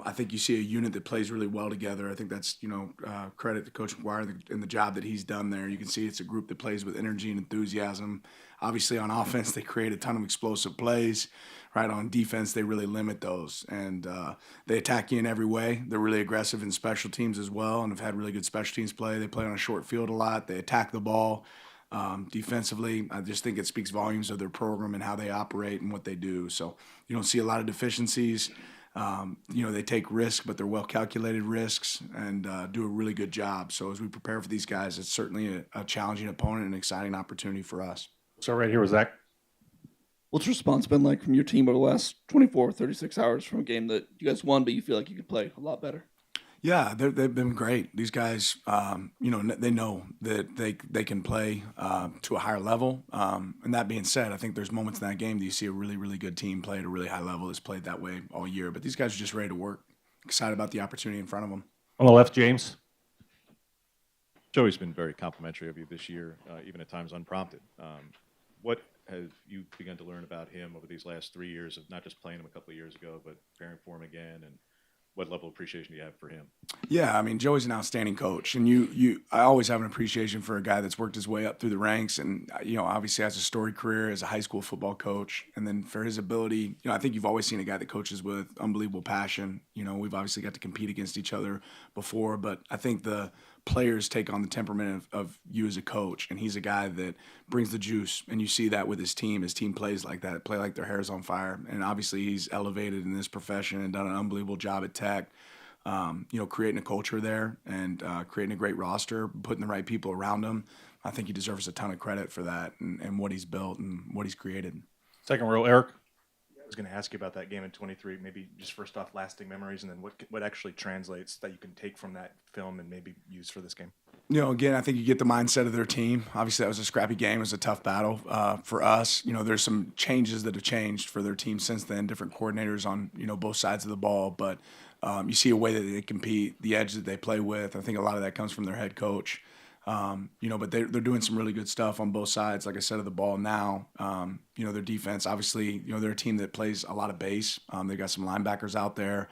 I think you see a unit that plays really well together. I think that's, credit to Coach McGuire and the job that he's done there. You can see it's a group that plays with energy and enthusiasm. Obviously, on offense, they create a ton of explosive plays. Right on defense, they really limit those, and they attack you in every way. They're really aggressive in special teams as well, and have had really good special teams play. They play on a short field a lot. They attack the ball. Defensively, I just think it speaks volumes of their program and how they operate and what they do. So you don't see a lot of deficiencies. They take risks, but they're well calculated risks and do a really good job. So as we prepare for these guys, it's certainly a challenging opponent and an exciting opportunity for us. So right here with Zach. What's your response been like from your team over the last 24, 36 hours from a game that you guys won, but you feel like you could play a lot better? Yeah, they've been great. These guys, they know that they can play to a higher level. And that being said, I think there's moments in that game that you see a really, really good team play at a really high level that's played that way all year. But these guys are just ready to work, excited about the opportunity in front of them. On the left, James. Joey's been very complimentary of you this year, even at times unprompted. What have you begun to learn about him over these last 3 years of not just playing him a couple of years ago, but preparing for him again? And what level of appreciation do you have for him? Yeah, I mean, Joey's an outstanding coach, and I always have an appreciation for a guy that's worked his way up through the ranks, and obviously has a storied career as a high school football coach, and then for his ability, I think you've always seen a guy that coaches with unbelievable passion. We've obviously got to compete against each other before, but I think the players take on the temperament of you as a coach, and he's a guy that brings the juice, and you see that with his team. His team plays like that, play like their hair's on fire, and obviously he's elevated in this profession and done an unbelievable job at Tech. Creating a culture there and creating a great roster, putting the right people around him. I think he deserves a ton of credit for that and what he's built and what he's created. Second row, Eric. I was going to ask you about that game in 23, maybe just first off, lasting memories, and then what actually translates that you can take from that film and maybe use for this game. Again, I think you get the mindset of their team. Obviously, that was a scrappy game. It was a tough battle for us. There's some changes that have changed for their team since then, different coordinators on, both sides of the ball. But you see a way that they compete, the edge that they play with. I think a lot of that comes from their head coach. But they're doing some really good stuff on both sides, like I said, of the ball now. Their defense, obviously, they're a team that plays a lot of base. They've got some linebackers out there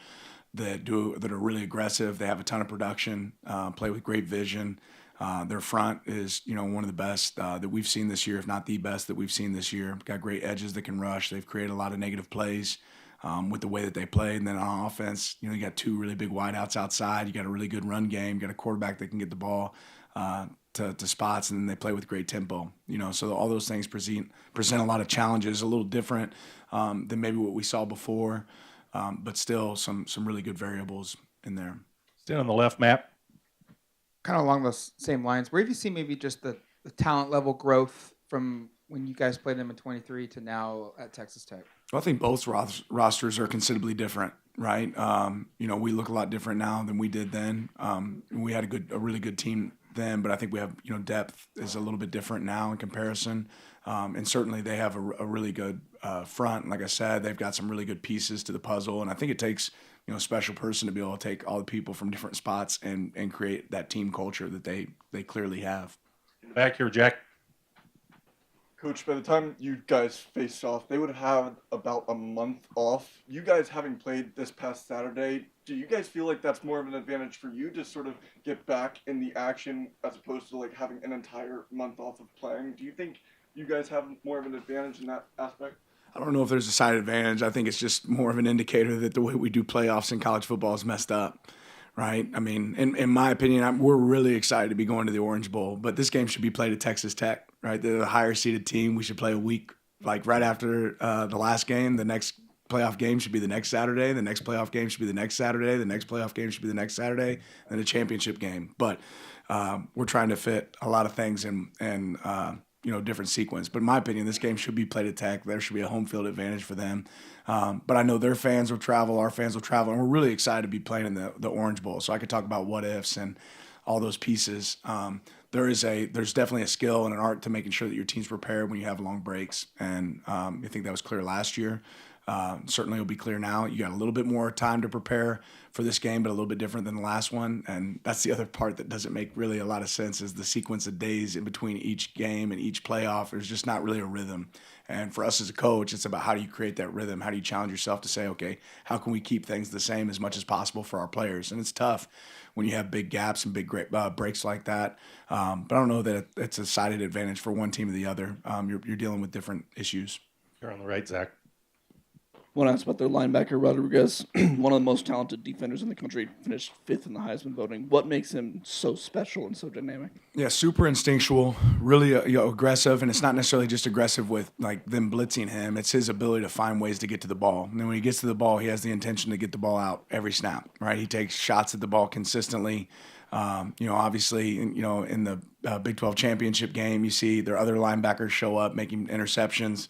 that are really aggressive. They have a ton of production, play with great vision. Their front is, one of the best that we've seen this year, if not the best that we've seen this year. Got great edges that can rush. They've created a lot of negative plays with the way that they play. And then on offense, you got two really big wideouts outside. You got a really good run game. You got a quarterback that can get the ball to spots, and then they play with great tempo. So all those things present a lot of challenges, a little different than maybe what we saw before, but still some really good variables in there. Stand on the left, Matt. Kind of along those same lines, where have you seen maybe just the talent level growth from when you guys played them in 23 to now at Texas Tech? Well, I think both rosters are considerably different, right? We look a lot different now than we did then. We had a really good team then, but I think we have, depth is a little bit different now in comparison. And certainly they have a really good front. And like I said, they've got some really good pieces to the puzzle. And I think it takes, a special person to be able to take all the people from different spots and create that team culture that they clearly have. Back here, Jack. Coach, by the time you guys faced off, they would have had about a month off. You guys having played this past Saturday, do you guys feel like that's more of an advantage for you to sort of get back in the action as opposed to like having an entire month off of playing? Do you think you guys have more of an advantage in that aspect? I don't know if there's a side advantage. I think it's just more of an indicator that the way we do playoffs in college football is messed up, right? I mean, in my opinion, we're really excited to be going to the Orange Bowl, but this game should be played at Texas Tech, right? They're the higher seeded team. We should play a week, like right after the last game. The next playoff game should be the next Saturday. The next playoff game should be the next Saturday. The next playoff game should be the next Saturday, and a championship game. But we're trying to fit a lot of things in different sequence. But in my opinion, this game should be played at Tech. There should be a home field advantage for them. But I know their fans will travel, our fans will travel, and we're really excited to be playing in the Orange Bowl. So I could talk about what ifs and all those pieces. There's definitely a skill and an art to making sure that your team's prepared when you have long breaks. And I think that was clear last year. Certainly will be clear now. You got a little bit more time to prepare for this game, but a little bit different than the last one. And that's the other part that doesn't make really a lot of sense is the sequence of days in between each game and each playoff. There's just not really a rhythm. And for us as a coach, it's about how do you create that rhythm? How do you challenge yourself to say, okay, how can we keep things the same as much as possible for our players? And it's tough when you have big gaps and big breaks like that. But I don't know that it's a sided advantage for one team or the other. You're dealing with different issues. You're on the right, Zach. I want to ask about their linebacker, Rodriguez, one of the most talented defenders in the country, finished 5th in the Heisman voting. What makes him so special and so dynamic? Yeah, super instinctual, really aggressive, and it's not necessarily just aggressive with like them blitzing him. It's his ability to find ways to get to the ball. And then when he gets to the ball, he has the intention to get the ball out every snap. Right? He takes shots at the ball consistently. Obviously, in the Big 12 championship game, you see their other linebackers show up making interceptions.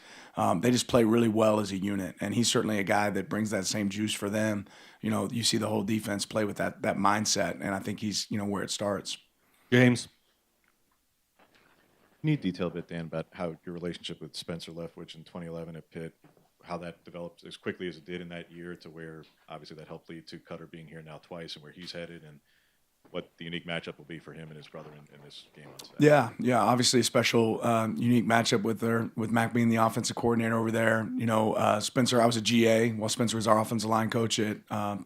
They just play really well as a unit, and he's certainly a guy that brings that same juice for them. You see the whole defense play with that mindset, and I think he's where it starts. James. Can you detail a bit, Dan, about how your relationship with Spencer Leftwich in 2011 at Pitt, how that developed as quickly as it did in that year to where obviously that helped lead to Cutter being here now twice and where he's headed, and what the unique matchup will be for him and his brother in this game on Saturday? Yeah. Obviously, a special, unique matchup with Mac being the offensive coordinator over there. Spencer, I was a GA while Spencer was our offensive line coach at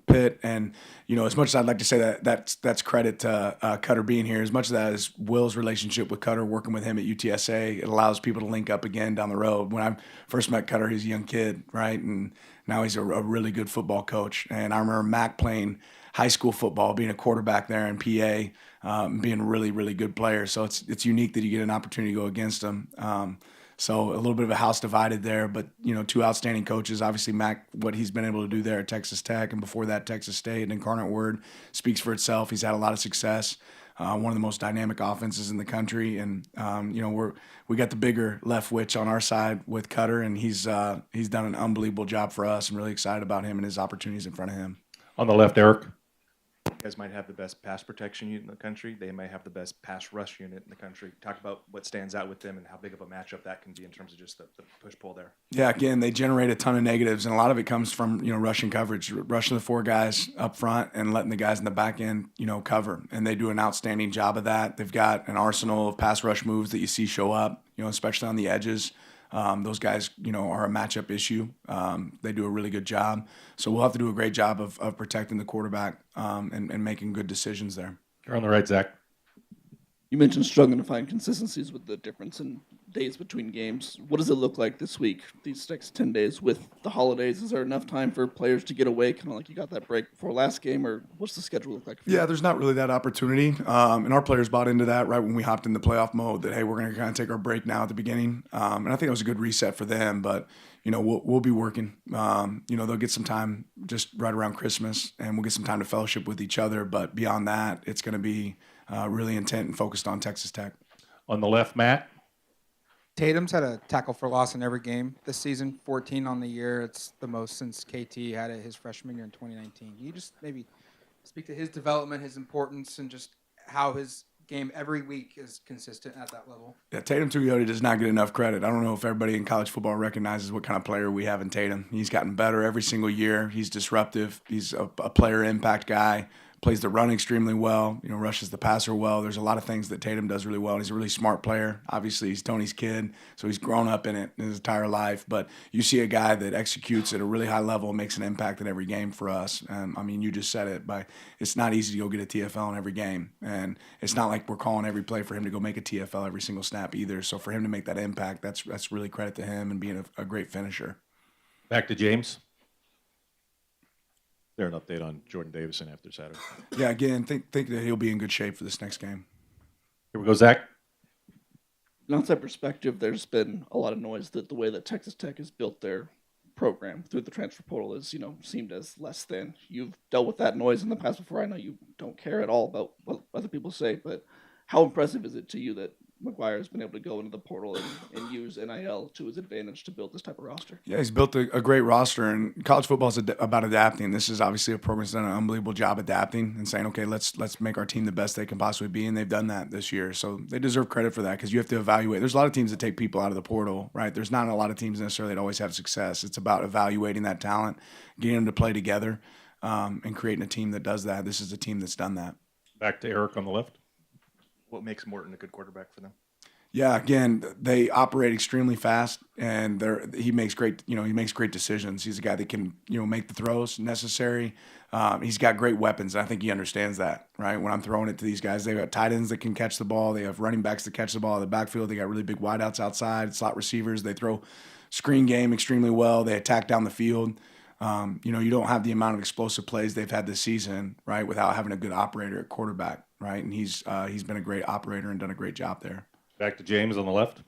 Pitt, and as much as I'd like to say that's credit to Cutter being here, as much as that is Will's relationship with Cutter, working with him at UTSA, it allows people to link up again down the road. When I first met Cutter, he was a young kid, right, and now he's a really good football coach. And I remember Mac playing high school football, being a quarterback there in PA, being a really, really good player. So it's unique that you get an opportunity to go against him. So a little bit of a house divided there, but two outstanding coaches. Obviously, Mac, what he's been able to do there at Texas Tech, and before that, Texas State and Incarnate Word speaks for itself. He's had a lot of success. One of the most dynamic offenses in the country, and we got the bigger Leftwich on our side with Cutter, and he's done an unbelievable job for us. I'm really excited about him and his opportunities in front of him. On the left, Eric. You guys might have the best pass protection unit in the country. They might have the best pass rush unit in the country. Talk about what stands out with them and how big of a matchup that can be in terms of just the push-pull there. Yeah, again, they generate a ton of negatives, and a lot of it comes from rushing coverage, rushing the four guys up front and letting the guys in the back end cover, and they do an outstanding job of that. They've got an arsenal of pass rush moves that you see show up, especially on the edges. Those guys, are a matchup issue. They do a really good job. So we'll have to do a great job of protecting the quarterback and making good decisions there. You're on the right, Zach. You mentioned struggling to find consistencies with the difference in days between games. What does it look like this week, these next 10 days with the holidays? Is there enough time for players to get away, kind of like you got that break before last game, or what's the schedule look like for you? Yeah, there's not really that opportunity. And our players bought into that right when we hopped into playoff mode that, hey, we're going to kind of take our break now at the beginning. And I think it was a good reset for them. But, we'll be working. They'll get some time just right around Christmas, and we'll get some time to fellowship with each other. But beyond that, it's going to be really intent and focused on Texas Tech. On the left, Matt. Tatum's had a tackle for loss in every game this season, 14 on the year. It's the most since KT had it his freshman year in 2019. Can you just maybe speak to his development, his importance, and just how his game every week is consistent at that level? Yeah, Tatum Tuioti does not get enough credit. I don't know if everybody in college football recognizes what kind of player we have in Tatum. He's gotten better every single year. He's disruptive. He's a player impact guy. Plays the run extremely well, rushes the passer well. There's a lot of things that Tatum does really well. He's a really smart player. Obviously, he's Tony's kid, so he's grown up in it his entire life. But you see a guy that executes at a really high level and makes an impact in every game for us. You just said it. It's not easy to go get a TFL in every game. And it's not like we're calling every play for him to go make a TFL every single snap either. So for him to make that impact, that's really credit to him and being a great finisher. Back to James. There an update on Jordan Davison after Saturday? Yeah, again, think that he'll be in good shape for this next game. Here we go, Zach. From an outside perspective, there's been a lot of noise that the way that Texas Tech has built their program through the transfer portal is, seemed as less than. You've dealt with that noise in the past before. I know you don't care at all about what other people say, but how impressive is it to you that McGuire's been able to go into the portal and use NIL to his advantage to build this type of roster. Yeah, he's built a great roster, and college football is about adapting. This is obviously a program that's done an unbelievable job adapting and saying, okay, let's make our team the best they can possibly be, and they've done that this year. So they deserve credit for that because you have to evaluate. There's a lot of teams that take people out of the portal, right? There's not a lot of teams necessarily that always have success. It's about evaluating that talent, getting them to play together, and creating a team that does that. This is a team that's done that. Back to Eric on the left. What makes Morton a good quarterback for them? Yeah, again, they operate extremely fast, and he makes great decisions. He's a guy that can make the throws necessary. He's got great weapons. I think he understands that, right? When I'm throwing it to these guys, they've got tight ends that can catch the ball. They have running backs that catch the ball in the backfield. They got really big wideouts outside, slot receivers. They throw screen game extremely well. They attack down the field. You don't have the amount of explosive plays they've had this season, right, without having a good operator at quarterback, right? And he's been a great operator and done a great job there. Back to James on the left.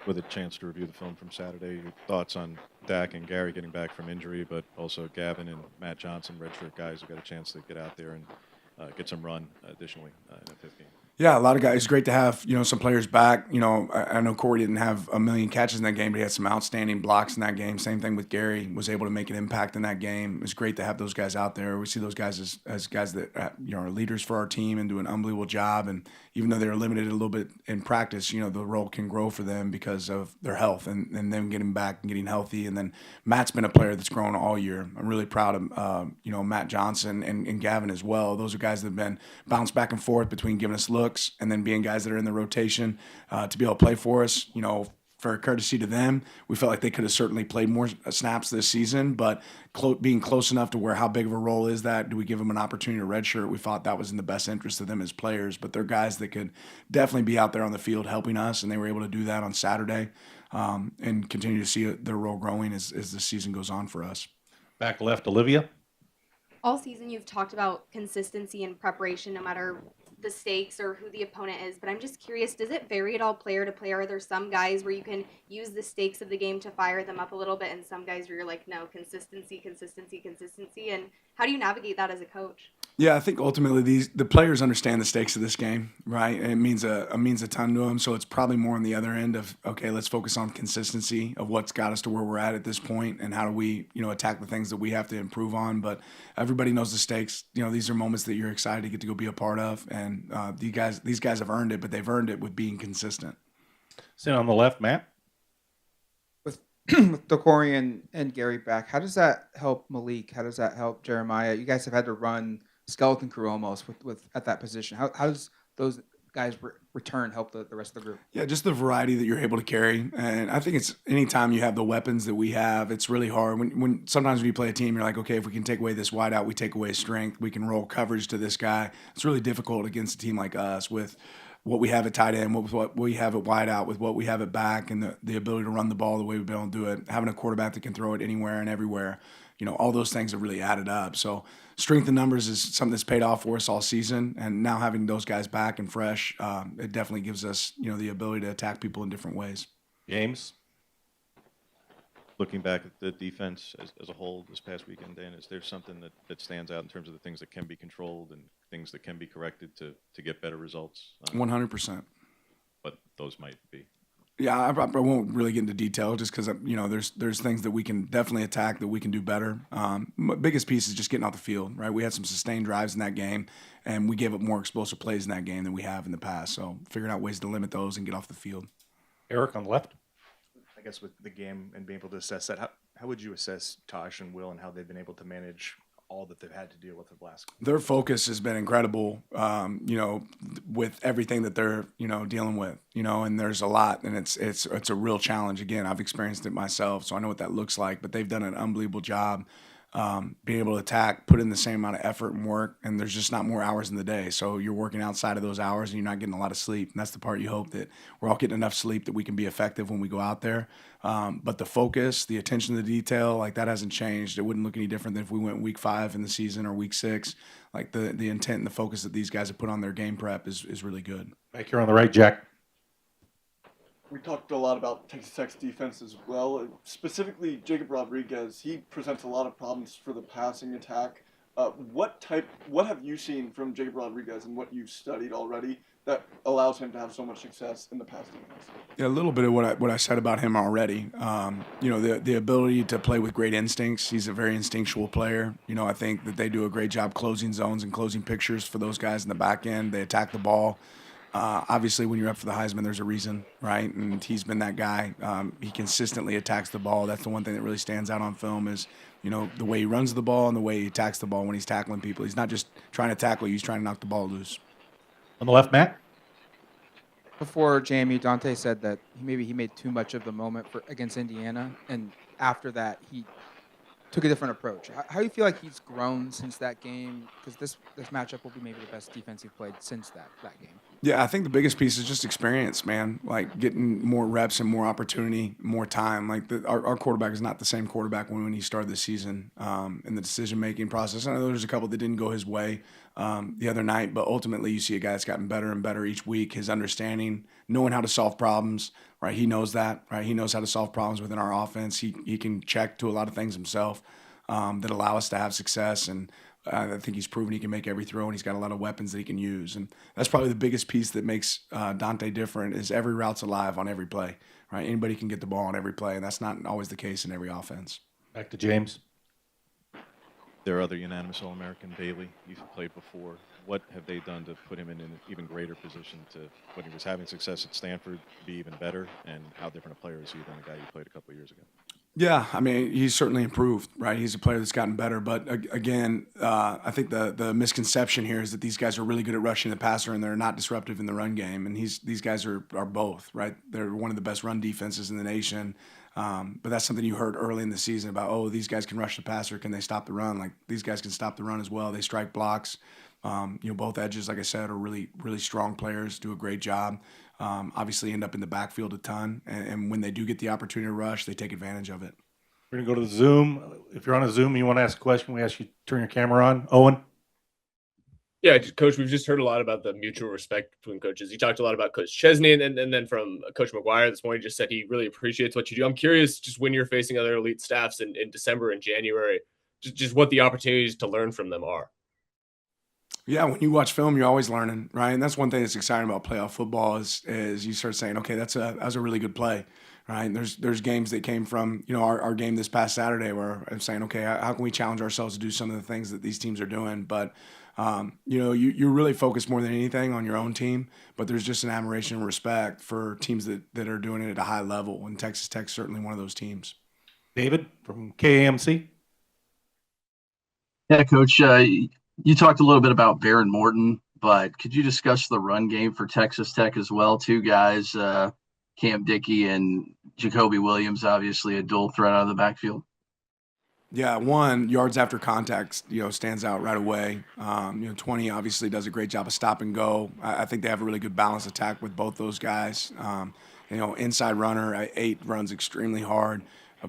With a chance to review the film from Saturday, your thoughts on Dak and Gary getting back from injury, but also Gavin and Matt Johnson, redshirt guys who got a chance to get out there and get some run additionally in the fifth game. Yeah, a lot of guys. It's great to have some players back. I know Corey didn't have a million catches in that game, but he had some outstanding blocks in that game. Same thing with Gary, was able to make an impact in that game. It was great to have those guys out there. We see those guys as guys that are leaders for our team and do an unbelievable job. And even though they were limited a little bit in practice, the role can grow for them because of their health and them getting back and getting healthy. And then Matt's been a player that's grown all year. I'm really proud of Matt Johnson and Gavin as well. Those are guys that have been bounced back and forth between giving us looks and then being guys that are in the rotation to be able to play for us. For courtesy to them, we felt like they could have certainly played more snaps this season, but being close enough to where how big of a role is that? Do we give them an opportunity to redshirt? We thought that was in the best interest of them as players, but they're guys that could definitely be out there on the field helping us, and they were able to do that on Saturday and continue to see their role growing as the season goes on for us. Back left, Olivia. All season you've talked about consistency and preparation no matter the stakes or who the opponent is, but I'm just curious, does it vary at all player to player? Are there some guys where you can use the stakes of the game to fire them up a little bit and some guys where you're like, no, consistency, and how do you navigate that as a coach? Yeah, I think ultimately the players understand the stakes of this game, right? And it means a ton to them. So it's probably more on the other end of, okay, let's focus on consistency of what's got us to where we're at this point, and how do we, attack the things that we have to improve on. But everybody knows the stakes. These are moments that you're excited to get to go be a part of, and these guys have earned it, but they've earned it with being consistent. Sit on the left, Matt. With Corey and Gary back, how does that help Malik? How does that help Jeremiah? You guys have had to run skeleton crew almost with at that position. How does those guys return help the rest of the group? Yeah, just the variety that you're able to carry. And I think it's anytime you have the weapons that we have, it's really hard. When sometimes when you play a team, you're like, okay, if we can take away this wideout, we take away his strength. We can roll coverage to this guy. It's really difficult against a team like us with what we have at tight end, what we have at wideout, with what we have at back, and the ability to run the ball the way we've been able to do it. Having a quarterback that can throw it anywhere and everywhere. All those things have really added up. So strength in numbers is something that's paid off for us all season. And now having those guys back and fresh, it definitely gives us, the ability to attack people in different ways. James. Looking back at the defense as a whole this past weekend, Dan, is there something that stands out in terms of the things that can be controlled and things that can be corrected to get better results? 100%. But those might be. Yeah, I won't really get into detail just because there's things that we can definitely attack that we can do better. Biggest piece is just getting off the field, right? We had some sustained drives in that game, and we gave up more explosive plays in that game than we have in the past. So figuring out ways to limit those and get off the field. Eric on the left. I guess with the game and being able to assess that, how would you assess Tosh and Will and how they've been able to manage all that they've had to deal with the last? Their focus has been incredible, with everything that they're, dealing with, and there's a lot, and it's a real challenge. Again, I've experienced it myself, so I know what that looks like, but they've done an unbelievable job being able to attack, put in the same amount of effort and work, and there's just not more hours in the day. So you're working outside of those hours and you're not getting a lot of sleep. And that's the part you hope that we're all getting enough sleep that we can be effective when we go out there. But the focus, the attention to detail, like that hasn't changed. It wouldn't look any different than if we went week 5 in the season or week 6. Like the intent and the focus that these guys have put on their game prep is really good. Back here on the right, Jack. We talked a lot about Texas Tech's defense as well. Specifically, Jacob Rodriguez, he presents a lot of problems for the passing attack. What have you seen from Jake Rodriguez and what you've studied already that allows him to have so much success in the past defense? Yeah, a little bit of what I said about him already. The ability to play with great instincts. He's a very instinctual player. I think that they do a great job closing zones and closing pictures for those guys in the back end. They attack the ball. Obviously, when you're up for the Heisman, there's a reason, right? And he's been that guy. He consistently attacks the ball. That's the one thing that really stands out on film is, the way he runs the ball and the way he attacks the ball when he's tackling people. He's not just trying to tackle you, he's trying to knock the ball loose. On the left, Matt. Before JMU, Dante said that he made too much of the moment against Indiana, and after that he took a different approach. How do you feel like he's grown since that game? Because this matchup will be maybe the best defense he played since that game. Yeah, I think the biggest piece is just experience, man. Like getting more reps and more opportunity, more time. Like our quarterback is not the same quarterback when he started the season in the decision-making process. I know there's a couple that didn't go his way the other night, but ultimately you see a guy that's gotten better and better each week. His understanding, knowing how to solve problems, right? He knows that, right? He knows how to solve problems within our offense. He can check to a lot of things himself that allow us to have success, and I think he's proven he can make every throw, and he's got a lot of weapons that he can use. And that's probably the biggest piece that makes Dante different is every route's alive on every play, right? Anybody can get the ball on every play, and that's not always the case in every offense. Back to James. There are other unanimous All-American. Bailey, you've played before. What have they done to put him in an even greater position to, when he was having success at Stanford, be even better? And how different a player is he than the guy you played a couple of years ago? Yeah, I mean, he's certainly improved, right? He's a player that's gotten better. But again, I think the misconception here is that these guys are really good at rushing the passer and they're not disruptive in the run game. And these guys are both, right? They're one of the best run defenses in the nation. But that's something you heard early in the season about, these guys can rush the passer. Can they stop the run? Like, these guys can stop the run as well. They strike blocks. Both edges, like I said, are really, really strong players, do a great job. Obviously end up in the backfield a ton. And when they do get the opportunity to rush, they take advantage of it. We're going to go to the Zoom. If you're on a Zoom and you want to ask a question, we ask you to turn your camera on. Owen? Yeah, Coach, we've just heard a lot about the mutual respect between coaches. You talked a lot about Coach Chesney, and then from Coach McGuire this morning, just said he really appreciates what you do. I'm curious, just when you're facing other elite staffs in December and January, just what the opportunities to learn from them are. Yeah, when you watch film, you're always learning, right? And that's one thing that's exciting about playoff football is you start saying, okay, that was a really good play, right? And there's games that came from our game this past Saturday where I'm saying, okay, how can we challenge ourselves to do some of the things that these teams are doing? But you really focus more than anything on your own team, but there's just an admiration and respect for teams that are doing it at a high level, and Texas Tech's certainly one of those teams. David from KAMC. Yeah, Coach, you talked a little bit about Baron Morton, but could you discuss the run game for Texas Tech as well? Two guys, Cam Dickey and Jacoby Williams, obviously a dual threat out of the backfield. Yeah, one, yards after contact, stands out right away. 20 obviously does a great job of stop and go. I think they have a really good balanced attack with both those guys. Inside runner, 8 runs extremely hard,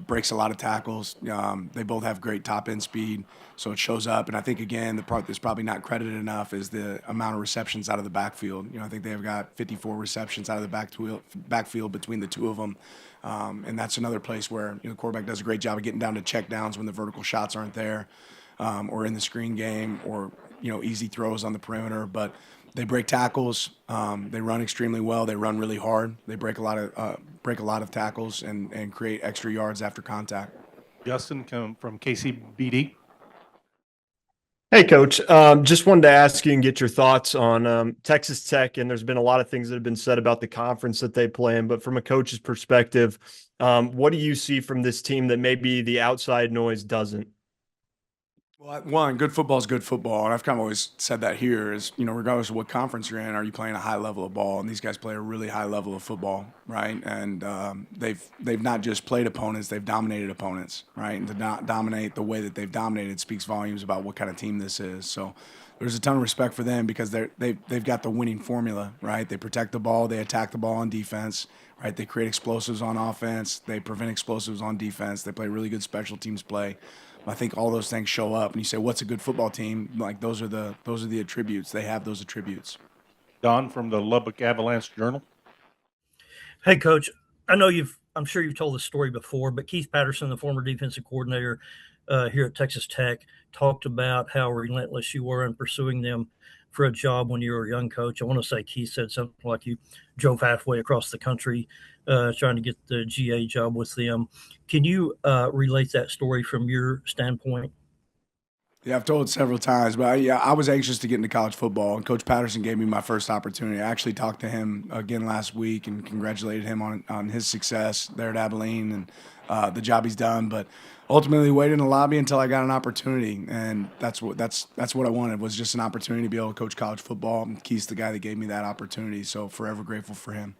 breaks a lot of tackles. They both have great top end speed, so it shows up. And I think, again, the part that's probably not credited enough is the amount of receptions out of the backfield. I think they've got 54 receptions out of the backfield between the two of them. And that's another place where the quarterback does a great job of getting down to check downs when the vertical shots aren't there, or in the screen game, or easy throws on the perimeter. But they break tackles. They run extremely well. They run really hard. They break a lot of tackles and create extra yards after contact. Justin from KCBD. Hey, Coach. Just wanted to ask you and get your thoughts on Texas Tech. And there's been a lot of things that have been said about the conference that they play in. But from a coach's perspective, what do you see from this team that maybe the outside noise doesn't? Well, one, good football is good football, and I've kind of always said that here is, regardless of what conference you're in, are you playing a high level of ball? And these guys play a really high level of football, right? And they've not just played opponents, they've dominated opponents, right? And to not dominate the way that they've dominated speaks volumes about what kind of team this is. So there's a ton of respect for them because they've got the winning formula, right? They protect the ball, they attack the ball on defense, right? They create explosives on offense, they prevent explosives on defense, they play really good special teams play. I think all those things show up, and you say, "What's a good football team?" Like those are the attributes. They have those attributes. Don from the Lubbock Avalanche Journal. Hey, Coach. I know you've I'm sure you've told this story before, but Keith Patterson, the former defensive coordinator here at Texas Tech, talked about how relentless you were in pursuing them for a job when you were a young coach. I want to say Keith said something like you drove halfway across the country trying to get the GA job with them. Can you relate that story from your standpoint? Yeah, I've told it several times, but yeah, I was anxious to get into college football, and Coach Patterson gave me my first opportunity. I actually talked to him again last week and congratulated him on his success there at Abilene and the job he's done. But ultimately, waited in the lobby until I got an opportunity, and that's what I wanted, was just an opportunity to be able to coach college football. And Keith's the guy that gave me that opportunity, so forever grateful for him.